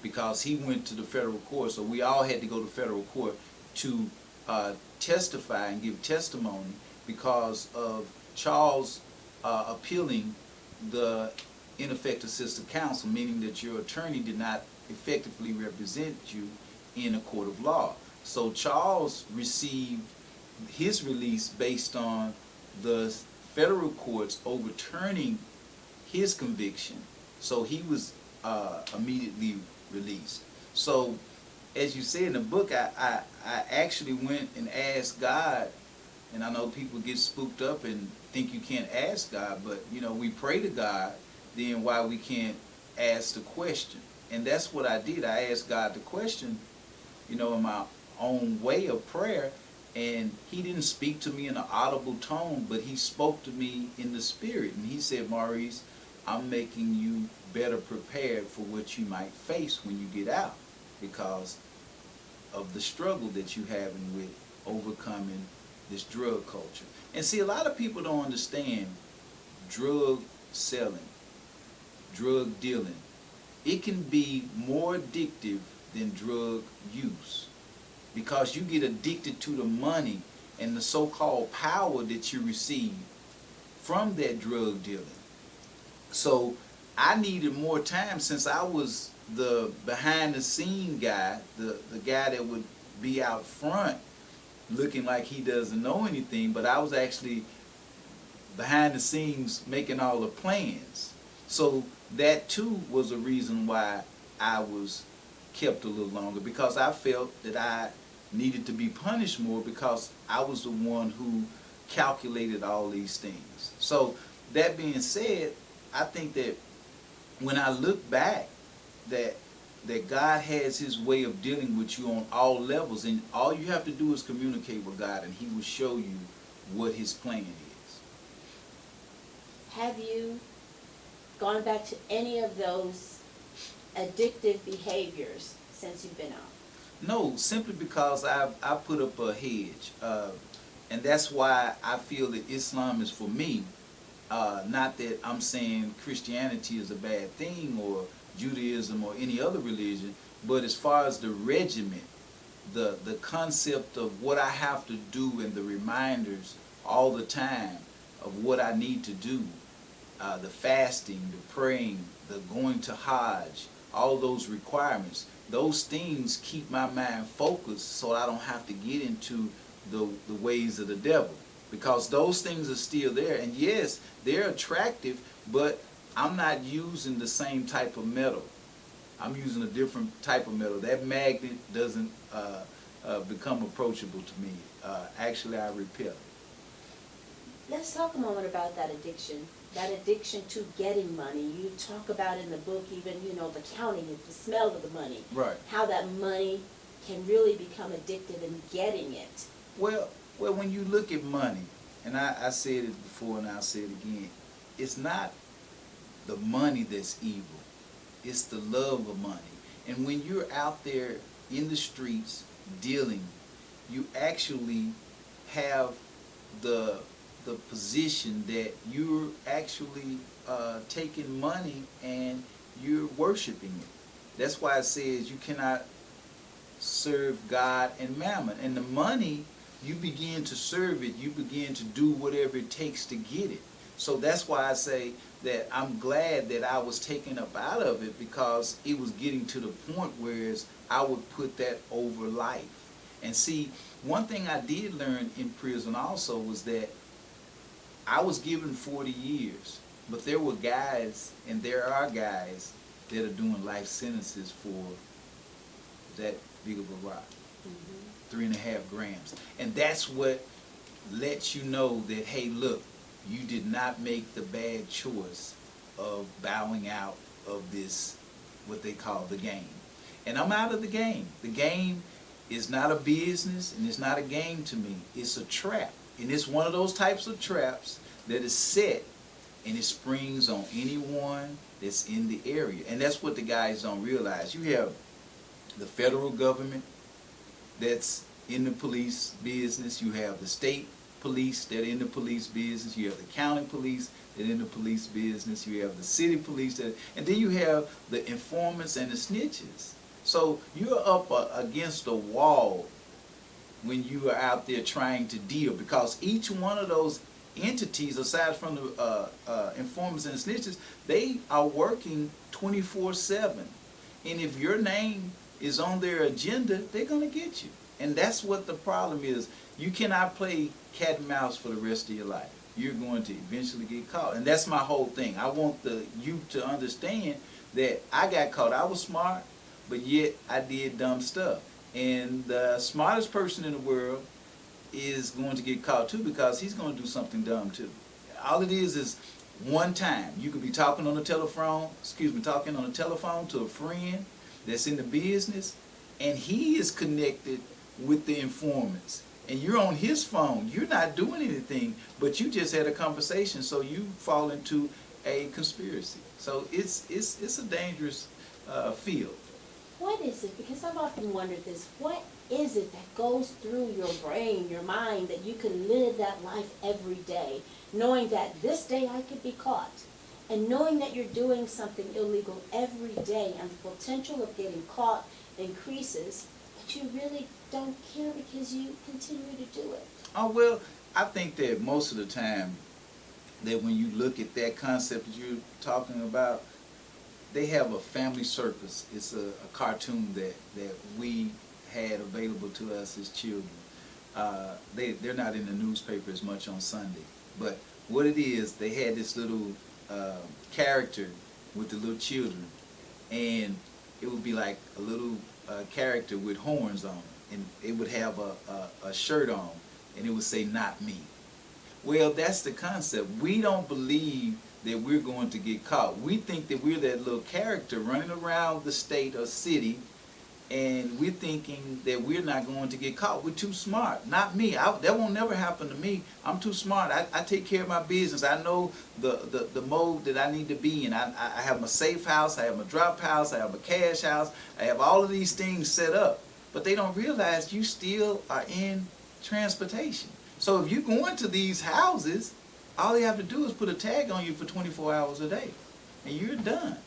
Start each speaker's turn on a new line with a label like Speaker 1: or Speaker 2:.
Speaker 1: because he went to the federal court. So we all had to go to federal court to testify and give testimony because of Charles appealing the ineffective assistance of counsel, meaning that your attorney did not effectively represent you in a court of law. So Charles received his release based on the federal courts overturning his conviction. So he was immediately released. So as you say in the book, I actually went and asked God, and I know people get spooked up and think you can't ask God, but you know, we pray to God, then why we can't ask the question? And that's what I did. I asked God the question, you know, in my own way of prayer, and he didn't speak to me in an audible tone, but he spoke to me in the spirit. And he said, Maurice, I'm making you better prepared for what you might face when you get out because of the struggle that you're having with overcoming this drug culture. And see, a lot of people don't understand drug selling, drug dealing. It can be more addictive than drug use because you get addicted to the money and the so-called power that you receive from that drug dealing. So I needed more time since I was the behind-the-scene guy, the guy that would be out front looking like he doesn't know anything, but I was actually behind the scenes making all the plans. So that too was a reason why I was kept a little longer, because I felt that I needed to be punished more because I was the one who calculated all these things. So that being said, I think that when I look back, that God has his way of dealing with you on all levels, and all you have to do is communicate with God and he will show you what his plan is.
Speaker 2: Have you gone back to any of those addictive behaviors since you've been out?
Speaker 1: No, simply because I put up a hedge, and that's why I feel that Islam is for me. Not that I'm saying Christianity is a bad thing or Judaism or any other religion, but as far as the regimen, the concept of what I have to do and the reminders all the time of what I need to do, the fasting, the praying, the going to Hajj, all those requirements, those things keep my mind focused so I don't have to get into the ways of the devil, because those things are still there. And yes, they're attractive, but I'm not using the same type of metal. I'm using a different type of metal. That magnet doesn't become approachable to me. Actually, I repel it.
Speaker 2: Let's talk a moment about that addiction to getting money. You talk about in the book even, you know, the counting it, the smell of the money.
Speaker 1: Right.
Speaker 2: How that money can really become addictive in getting it.
Speaker 1: Well, when you look at money, and I said it before and I'll say it again, it's not the money that's evil. It's the love of money. And when you're out there in the streets dealing, you actually have the position that you're actually taking money and you're worshiping it. That's why it says you cannot serve God and mammon. And the money, you begin to serve it, you begin to do whatever it takes to get it. So that's why I say that I'm glad that I was taken up out of it, because it was getting to the point where I would put that over life. And see, one thing I did learn in prison also was that I was given 40 years, but there were guys, and there are guys, that are doing life sentences for that big of a rock. 3.5 grams. And that's what lets you know that, hey, look, you did not make the bad choice of bowing out of this, what they call the game. And I'm out of the game. The game is not a business, and it's not a game to me. It's a trap. And it's one of those types of traps that is set, and it springs on anyone that's in the area. And that's what the guys don't realize. You have the federal government that's in the police business. You have the state police that are in the police business, you have the county police that are in the police business, you have the city police that, and then you have the informants and the snitches. So you're up against a wall when you are out there trying to deal, because each one of those entities, aside from the informants and snitches, they are working 24/7. And if your name is on their agenda, they're going to get you. And that's what the problem is. You cannot play cat and mouse for the rest of your life. You're going to eventually get caught. And that's my whole thing. I want the youth to understand that I got caught. I was smart, but yet I did dumb stuff. And the smartest person in the world is going to get caught too, because he's going to do something dumb too. All it is one time. You could be talking on the telephone, talking on the telephone to a friend that's in the business, and he is connected with the informants. And you're on his phone. You're not doing anything, but you just had a conversation, so you fall into a conspiracy. So it's a dangerous field.
Speaker 2: What is it? Because I've often wondered this. What is it that goes through your brain, your mind, that you can live that life every day, knowing that this day I could be caught, and knowing that you're doing something illegal every day, and the potential of getting caught increases, but you really don't care because you continue to do it?
Speaker 1: Oh, well, I think that most of the time that when you look at that concept that you're talking about, they have a family circus. It's a cartoon that we had available to us as children. They're not in the newspaper as much on Sunday. But what it is, they had this little character with the little children. And it would be like a little character with horns on it. And it would have a shirt on. And it would say, "Not me." Well, that's the concept. We don't believe that we're going to get caught. We think that we're that little character running around the state or city, and we're thinking that we're not going to get caught. We're too smart. Not me. That won't never happen to me. I'm too smart. I take care of my business. I know the mode that I need to be in. I have my safe house. I have my drop house. I have a cash house. I have all of these things set up. But they don't realize you still are in transportation. So if you go into these houses, all they have to do is put a tag on you for 24 hours a day, and you're done.